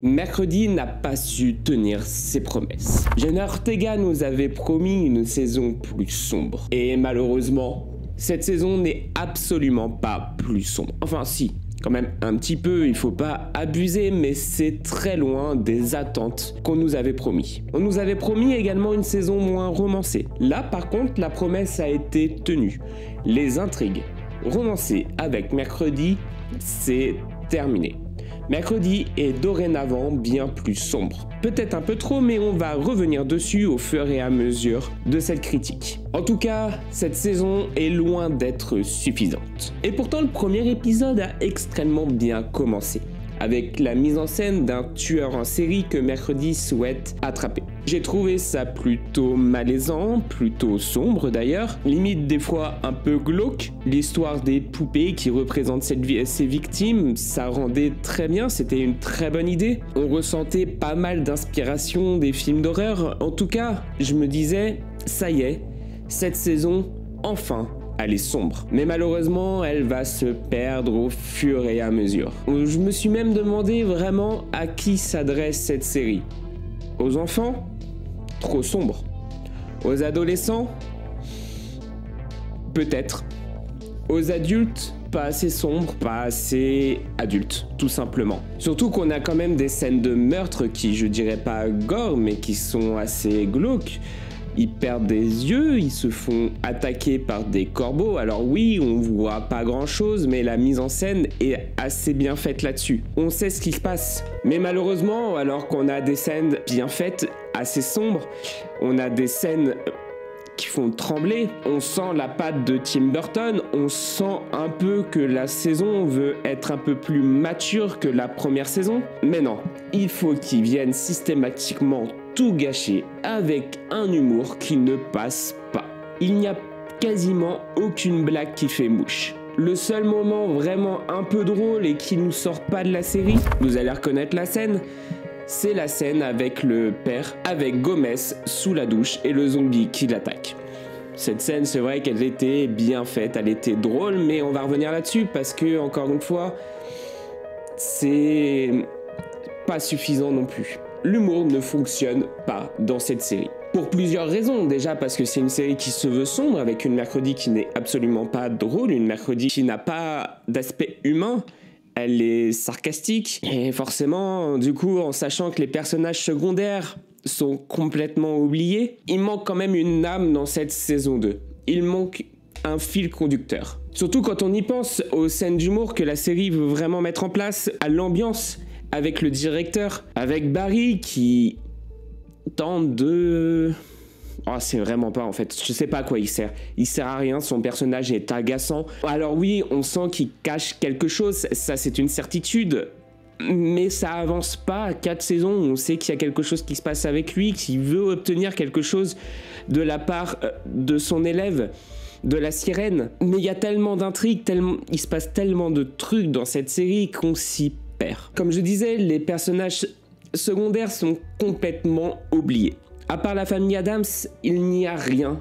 Mercredi n'a pas su tenir ses promesses. Jenna Ortega nous avait promis une saison plus sombre. Et malheureusement, cette saison n'est absolument pas plus sombre. Enfin si, quand même un petit peu, il faut pas abuser, mais c'est très loin des attentes qu'on nous avait promis. On nous avait promis également une saison moins romancée. Là par contre, la promesse a été tenue. Les intrigues romancées avec Mercredi, c'est terminé. Mercredi est dorénavant bien plus sombre. Peut-être un peu trop, mais on va revenir dessus au fur et à mesure de cette critique. En tout cas, cette saison est loin d'être suffisante. Et pourtant, le premier épisode a extrêmement bien commencé, avec la mise en scène d'un tueur en série que Mercredi souhaite attraper. J'ai trouvé ça plutôt malaisant, plutôt sombre d'ailleurs, limite des fois un peu glauque. L'histoire des poupées qui représentent ces victimes, ça rendait très bien, c'était une très bonne idée. On ressentait pas mal d'inspiration des films d'horreur. En tout cas, je me disais, ça y est, cette saison, enfin, elle est sombre. Mais malheureusement, elle va se perdre au fur et à mesure. Je me suis même demandé vraiment à qui s'adresse cette série. Aux enfants ? Trop sombre. Aux adolescents ? Peut-être. Aux adultes ? Pas assez sombre, pas assez adulte, tout simplement. Surtout qu'on a quand même des scènes de meurtre qui, je dirais pas gore, mais qui sont assez glauques. Ils perdent des yeux, ils se font attaquer par des corbeaux. Alors oui, on voit pas grand chose, mais la mise en scène est assez bien faite là-dessus. On sait ce qui se passe. Mais malheureusement, alors qu'on a des scènes bien faites, assez sombres, on a des scènes qui font trembler. On sent la patte de Tim Burton, on sent un peu que la saison veut être un peu plus mature que la première saison. Mais non, il faut qu'ils viennent systématiquement tout gâcher avec un humour qui ne passe pas. Il n'y a quasiment aucune blague qui fait mouche. Le seul moment vraiment un peu drôle et qui nous sort pas de la série, vous allez reconnaître la scène, c'est la scène avec le père, avec Gomez sous la douche et le zombie qui l'attaque. Cette scène, c'est vrai qu'elle était bien faite, elle était drôle, mais on va revenir là-dessus parce que, encore une fois, c'est pas suffisant non plus. L'humour ne fonctionne pas dans cette série. Pour plusieurs raisons. Déjà parce que c'est une série qui se veut sombre, avec une Mercredi qui n'est absolument pas drôle, une Mercredi qui n'a pas d'aspect humain. Elle est sarcastique. Et forcément, du coup, en sachant que les personnages secondaires sont complètement oubliés, il manque quand même une âme dans cette saison 2. Il manque un fil conducteur. Surtout quand on y pense aux scènes d'humour que la série veut vraiment mettre en place, à l'ambiance, avec le directeur, avec Barry qui tente de... Oh, c'est vraiment pas en fait, je sais pas à quoi il sert. Il sert à rien, son personnage est agaçant. Alors oui, on sent qu'il cache quelque chose, ça c'est une certitude. Mais ça avance pas à 4 saisons, on sait qu'il y a quelque chose qui se passe avec lui, qu'il veut obtenir quelque chose de la part de son élève, de la sirène. Mais il y a tellement d'intrigues, il se passe tellement de trucs dans cette série qu'on s'y perd. Comme je disais, les personnages secondaires sont complètement oubliés. À part la famille Addams, il n'y a rien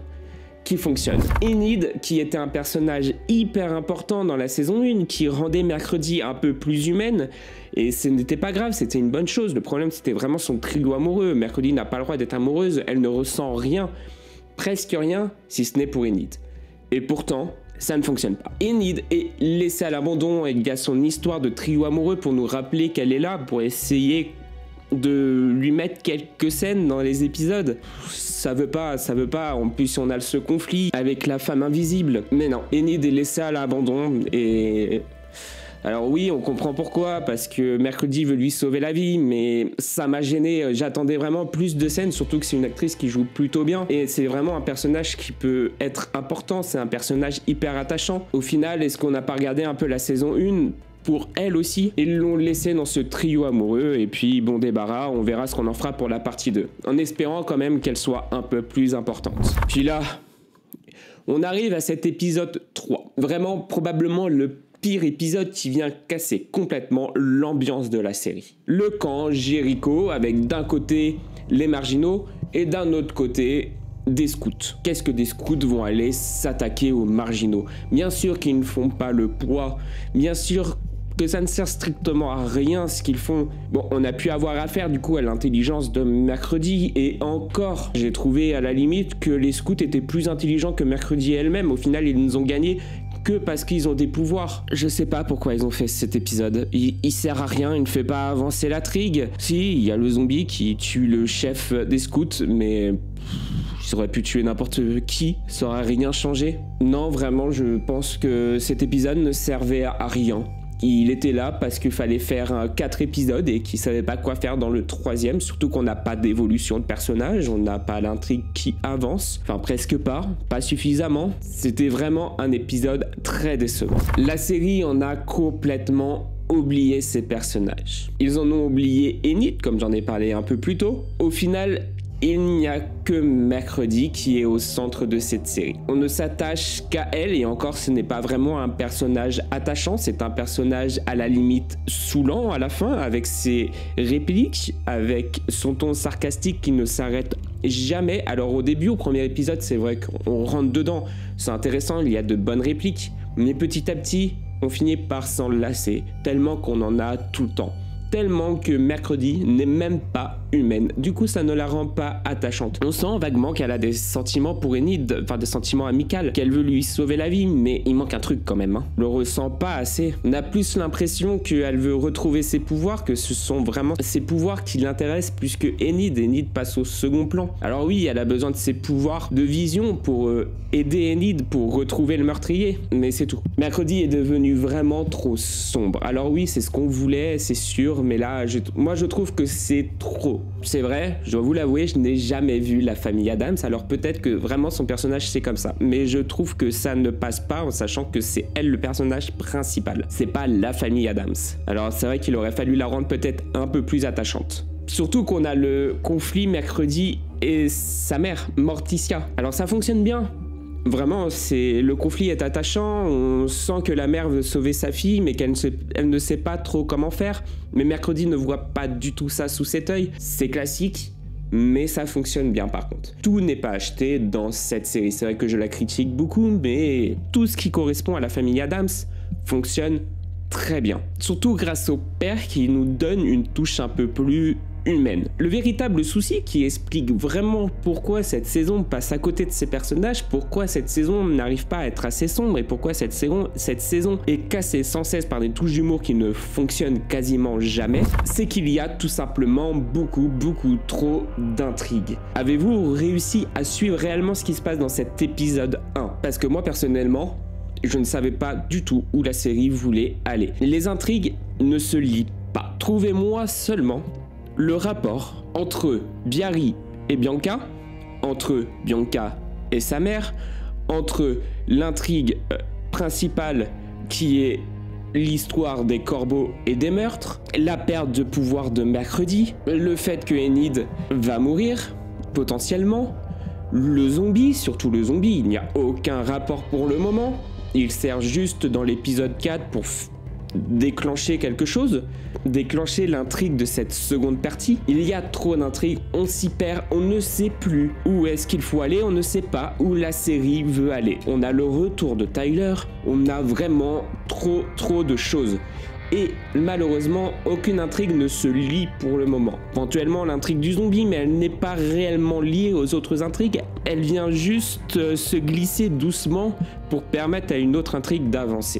qui fonctionne. Enid, qui était un personnage hyper important dans la saison 1, qui rendait Mercredi un peu plus humaine, et ce n'était pas grave, c'était une bonne chose. Le problème, c'était vraiment son trio amoureux. Mercredi n'a pas le droit d'être amoureuse, elle ne ressent rien, presque rien, si ce n'est pour Enid. Et pourtant, ça ne fonctionne pas. Enid est laissée à l'abandon, et il y a son histoire de trio amoureux pour nous rappeler qu'elle est là, pour essayer de lui mettre quelques scènes dans les épisodes. Ça veut pas. En plus, on a ce conflit avec la femme invisible. Mais non, Enid est laissée à l'abandon et... Alors oui, on comprend pourquoi, parce que Mercredi veut lui sauver la vie, mais ça m'a gêné. J'attendais vraiment plus de scènes, surtout que c'est une actrice qui joue plutôt bien. Et c'est vraiment un personnage qui peut être important, c'est un personnage hyper attachant. Au final, est-ce qu'on n'a pas regardé un peu la saison 1 pour elle aussi? Ils l'ont laissé dans ce trio amoureux, et puis bon débarras, on verra ce qu'on en fera pour la partie 2. En espérant quand même qu'elle soit un peu plus importante. Puis là, on arrive à cet épisode 3. Vraiment, probablement le pire épisode qui vient casser complètement l'ambiance de la série. Le camp Jéricho, avec d'un côté les marginaux et d'un autre côté des scouts. Qu'est-ce que des scouts vont aller s'attaquer aux marginaux? Bien sûr qu'ils ne font pas le poids, bien sûr que ça ne sert strictement à rien ce qu'ils font. Bon, on a pu avoir affaire du coup à l'intelligence de Mercredi, et encore, j'ai trouvé à la limite que les scouts étaient plus intelligents que Mercredi elle-même. Au final, ils nous ont gagné que parce qu'ils ont des pouvoirs. Je sais pas pourquoi ils ont fait cet épisode. Il sert à rien, il ne fait pas avancer l'intrigue. Si, il y a le zombie qui tue le chef des scouts, mais ils auraient pu tuer n'importe qui, ça aurait rien changé. Non, vraiment, je pense que cet épisode ne servait à rien. Il était là parce qu'il fallait faire 4 épisodes et qu'il savait pas quoi faire dans le 3e, surtout qu'on n'a pas d'évolution de personnage, on n'a pas l'intrigue qui avance, enfin presque pas suffisamment. C'était vraiment un épisode très décevant. La série en a complètement oublié ses personnages. Ils en ont oublié Enid, comme j'en ai parlé un peu plus tôt. Au final, il n'y a que Mercredi qui est au centre de cette série. On ne s'attache qu'à elle, et encore ce n'est pas vraiment un personnage attachant, c'est un personnage à la limite saoulant à la fin, avec ses répliques, avec son ton sarcastique qui ne s'arrête jamais. Alors au début, au premier épisode, c'est vrai qu'on rentre dedans, c'est intéressant, il y a de bonnes répliques, mais petit à petit, on finit par s'en lasser, tellement qu'on en a tout le temps. Tellement que Mercredi n'est même pas humaine. Du coup, ça ne la rend pas attachante. On sent vaguement qu'elle a des sentiments pour Enid, enfin des sentiments amicaux, qu'elle veut lui sauver la vie, mais il manque un truc quand même. On le ressent pas assez. On a plus l'impression qu'elle veut retrouver ses pouvoirs, que ce sont vraiment ses pouvoirs qui l'intéressent plus que Enid. Enid passe au second plan. Alors oui, elle a besoin de ses pouvoirs de vision pour aider Enid, pour retrouver le meurtrier, mais c'est tout. Mercredi est devenu vraiment trop sombre. Alors oui, c'est ce qu'on voulait, c'est sûr, mais là, moi je trouve que c'est trop. C'est vrai, je dois vous l'avouer, je n'ai jamais vu la famille Addams, alors peut-être que vraiment son personnage c'est comme ça, mais je trouve que ça ne passe pas en sachant que c'est elle le personnage principal, c'est pas la famille Addams. Alors c'est vrai qu'il aurait fallu la rendre peut-être un peu plus attachante. Surtout qu'on a le conflit Mercredi et sa mère, Morticia. Alors ça fonctionne bien. Vraiment, le conflit est attachant, on sent que la mère veut sauver sa fille, mais qu'elle ne sait pas trop comment faire. Mais Mercredi ne voit pas du tout ça sous cet œil. C'est classique, mais ça fonctionne bien par contre. Tout n'est pas acheté dans cette série. C'est vrai que je la critique beaucoup, mais tout ce qui correspond à la famille Addams fonctionne très bien. Surtout grâce au père qui nous donne une touche un peu plus humaine. Le véritable souci qui explique vraiment pourquoi cette saison passe à côté de ses personnages, pourquoi cette saison n'arrive pas à être assez sombre et pourquoi cette saison est cassée sans cesse par des touches d'humour qui ne fonctionnent quasiment jamais, c'est qu'il y a tout simplement beaucoup trop d'intrigues. Avez-vous réussi à suivre réellement ce qui se passe dans cet épisode 1? Parce que moi personnellement, je ne savais pas du tout où la série voulait aller. Les intrigues ne se lient pas. Trouvez-moi seulement le rapport entre Biarri et Bianca, entre Bianca et sa mère, entre l'intrigue principale qui est l'histoire des corbeaux et des meurtres, la perte de pouvoir de Mercredi, le fait que Enid va mourir, potentiellement, le zombie, surtout le zombie, il n'y a aucun rapport pour le moment, il sert juste dans l'épisode 4 pour déclencher quelque chose, déclencher l'intrigue de cette seconde partie. Il y a trop d'intrigues, on s'y perd, on ne sait plus où est-ce qu'il faut aller, on ne sait pas où la série veut aller. On a le retour de Tyler, on a vraiment trop de choses. Et malheureusement, aucune intrigue ne se lie pour le moment. Éventuellement l'intrigue du zombie, mais elle n'est pas réellement liée aux autres intrigues. Elle vient juste se glisser doucement pour permettre à une autre intrigue d'avancer.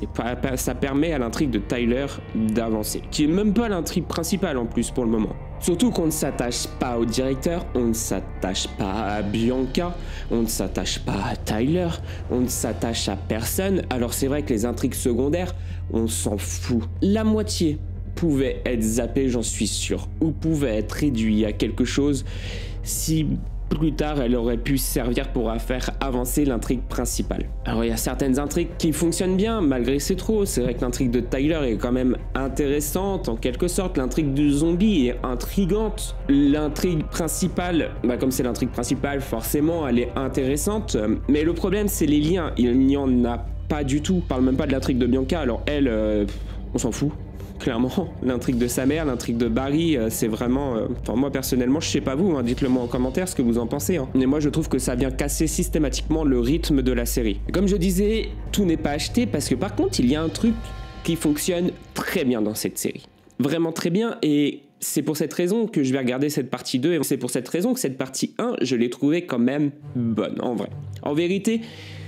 Ça permet à l'intrigue de Tyler d'avancer, qui est même pas l'intrigue principale en plus pour le moment. Surtout qu'on ne s'attache pas au directeur, on ne s'attache pas à Bianca, on ne s'attache pas à Tyler, on ne s'attache à personne. Alors c'est vrai que les intrigues secondaires, on s'en fout. La moitié pouvait être zappée, j'en suis sûr, ou pouvait être réduit à quelque chose si plus tard elle aurait pu servir pour faire avancer l'intrigue principale. Alors il y a certaines intrigues qui fonctionnent bien malgré c'est trop. C'est vrai que l'intrigue de Tyler est quand même intéressante en quelque sorte, l'intrigue du zombie est intrigante, l'intrigue principale, comme c'est l'intrigue principale forcément elle est intéressante, mais le problème c'est les liens, il n'y en a pas du tout. On parle même pas de l'intrigue de Bianca, alors elle, on s'en fout. Clairement, l'intrigue de sa mère, l'intrigue de Barry, c'est vraiment... moi personnellement, je sais pas vous, dites-le moi en commentaire ce que vous en pensez. Mais moi je trouve que ça vient casser systématiquement le rythme de la série. Comme je disais, tout n'est pas acheté parce que par contre, il y a un truc qui fonctionne très bien dans cette série. Vraiment très bien, et c'est pour cette raison que je vais regarder cette partie 2, et c'est pour cette raison que cette partie 1, je l'ai trouvée quand même bonne, en vrai. En vérité,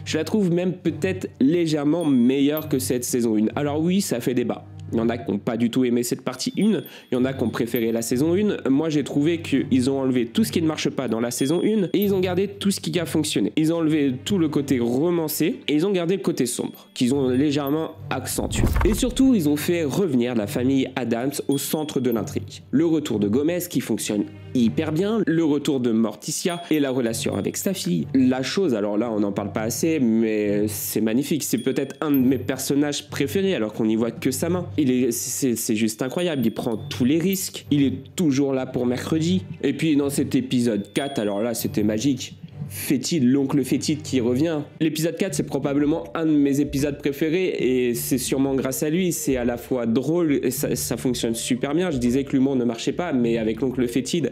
je la trouve même peut-être légèrement meilleure que cette saison 1. Alors oui, ça fait débat. Il y en a qui n'ont pas du tout aimé cette partie 1, il y en a qui ont préféré la saison 1. Moi, j'ai trouvé qu'ils ont enlevé tout ce qui ne marche pas dans la saison 1 et ils ont gardé tout ce qui a fonctionné. Ils ont enlevé tout le côté romancé et ils ont gardé le côté sombre, qu'ils ont légèrement accentué. Et surtout, ils ont fait revenir la famille Addams au centre de l'intrigue. Le retour de Gomez qui fonctionne hyper bien, le retour de Morticia et la relation avec sa fille. La chose, alors là, on n'en parle pas assez, mais c'est magnifique. C'est peut-être un de mes personnages préférés alors qu'on n'y voit que sa main. C'est juste incroyable, il prend tous les risques, il est toujours là pour mercredi. Et puis dans cet épisode 4, alors là c'était magique, Fétide, l'oncle Fétide qui revient. L'épisode 4 c'est probablement un de mes épisodes préférés et c'est sûrement grâce à lui, c'est à la fois drôle et ça fonctionne super bien. Je disais que l'humour ne marchait pas, mais avec l'oncle Fétide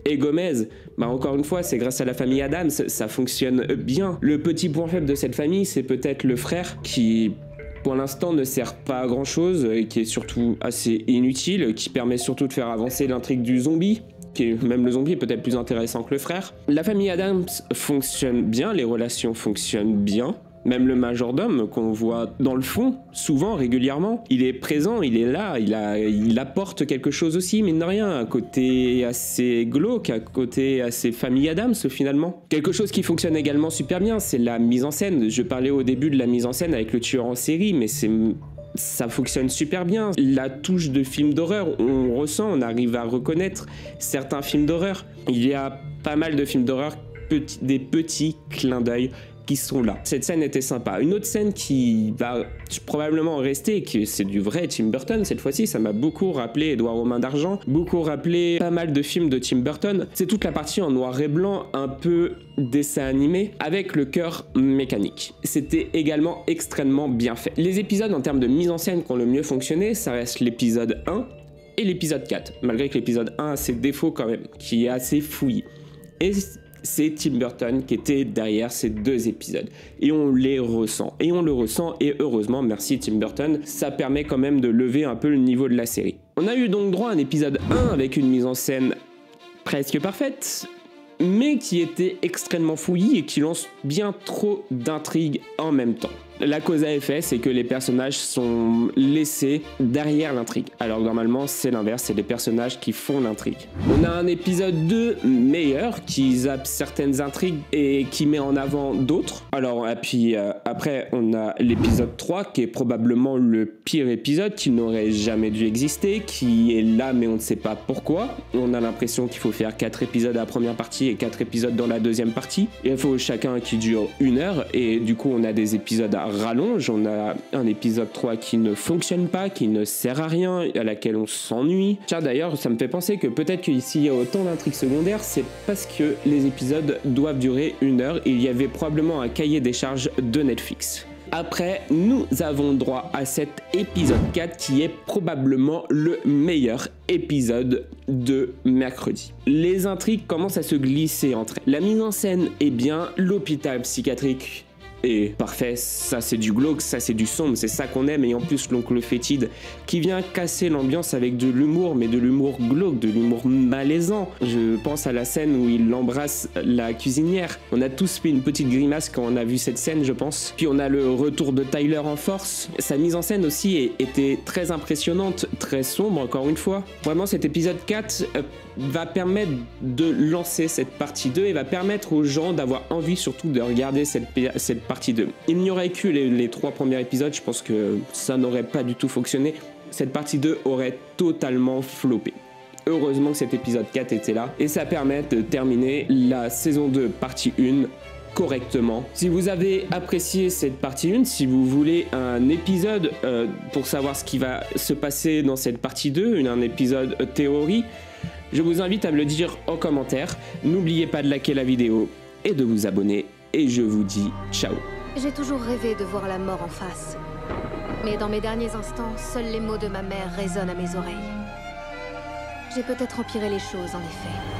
et Gomez, bah encore une fois, c'est grâce à la famille Addams, ça fonctionne bien. Le petit point faible de cette famille, c'est peut-être le frère qui pour l'instant ne sert pas à grand chose et qui est surtout assez inutile, qui permet surtout de faire avancer l'intrigue du zombie, qui est même le zombie est peut-être plus intéressant que le frère. La famille Addams fonctionne bien, les relations fonctionnent bien. Même le majordome qu'on voit dans le fond, souvent, régulièrement, il est présent, il est là, il apporte quelque chose aussi, mine de rien, un côté assez glauque, un côté assez famille Addams finalement. Quelque chose qui fonctionne également super bien, c'est la mise en scène. Je parlais au début de la mise en scène avec le tueur en série, mais ça fonctionne super bien. La touche de film d'horreur, on ressent, on arrive à reconnaître certains films d'horreur. Il y a pas mal de films d'horreur, des petits clins d'œil qui sont là. Cette scène était sympa. Une autre scène qui va probablement rester, que c'est du vrai Tim Burton cette fois-ci, ça m'a beaucoup rappelé Édouard aux mains d'argent, beaucoup rappelé pas mal de films de Tim Burton. C'est toute la partie en noir et blanc, un peu dessin animé, avec le cœur mécanique. C'était également extrêmement bien fait. Les épisodes en termes de mise en scène qui ont le mieux fonctionné, ça reste l'épisode 1 et l'épisode 4, malgré que l'épisode 1 a ses défauts quand même, qui est assez fouillis. Et c'est Tim Burton qui était derrière ces deux épisodes. Et on les ressent. Et on le ressent, et heureusement, merci Tim Burton, ça permet quand même de lever un peu le niveau de la série. On a eu donc droit à un épisode 1 avec une mise en scène presque parfaite, mais qui était extrêmement fouillie et qui lance bien trop d'intrigues en même temps. La cause à effet, c'est que les personnages sont laissés derrière l'intrigue. Alors normalement, c'est l'inverse, c'est les personnages qui font l'intrigue. On a un épisode 2 meilleur, qui zappe certaines intrigues et qui met en avant d'autres. Alors, et puis après, on a l'épisode 3, qui est probablement le pire épisode, qui n'aurait jamais dû exister, qui est là, mais on ne sait pas pourquoi. On a l'impression qu'il faut faire 4 épisodes à la première partie et 4 épisodes dans la deuxième partie. Il faut chacun qui dure 1 heure, et du coup, on a des épisodes à rallonge, on a un épisode 3 qui ne fonctionne pas, qui ne sert à rien, à laquelle on s'ennuie. Tiens, d'ailleurs, ça me fait penser que peut-être qu'ici il y a autant d'intrigues secondaires, c'est parce que les épisodes doivent durer 1 heure et il y avait probablement un cahier des charges de Netflix. Après, nous avons droit à cet épisode 4 qui est probablement le meilleur épisode de mercredi. Les intrigues commencent à se glisser entre elles. La mise en scène est bien, l'hôpital psychiatrique est parfait, ça c'est du glauque, ça c'est du sombre, c'est ça qu'on aime, et en plus l'oncle Fétide qui vient casser l'ambiance avec de l'humour, mais de l'humour glauque, de l'humour malaisant. Je pense à la scène où il embrasse la cuisinière. On a tous fait une petite grimace quand on a vu cette scène, je pense. Puis on a le retour de Tyler en force. Sa mise en scène aussi était très impressionnante, très sombre encore une fois. Vraiment cet épisode 4 va permettre de lancer cette partie 2 et va permettre aux gens d'avoir envie surtout de regarder cette partie 2. Il n'y aurait que les 3 premiers épisodes, je pense que ça n'aurait pas du tout fonctionné. Cette partie 2 aurait totalement floppé. Heureusement que cet épisode 4 était là et ça permet de terminer la saison 2 partie 1 correctement. Si vous avez apprécié cette partie 1, si vous voulez un épisode pour savoir ce qui va se passer dans cette partie 2, un épisode théorie, je vous invite à me le dire en commentaire. N'oubliez pas de liker la vidéo et de vous abonner. Et je vous dis ciao. J'ai toujours rêvé de voir la mort en face. Mais dans mes derniers instants, seuls les mots de ma mère résonnent à mes oreilles. J'ai peut-être empiré les choses, en effet.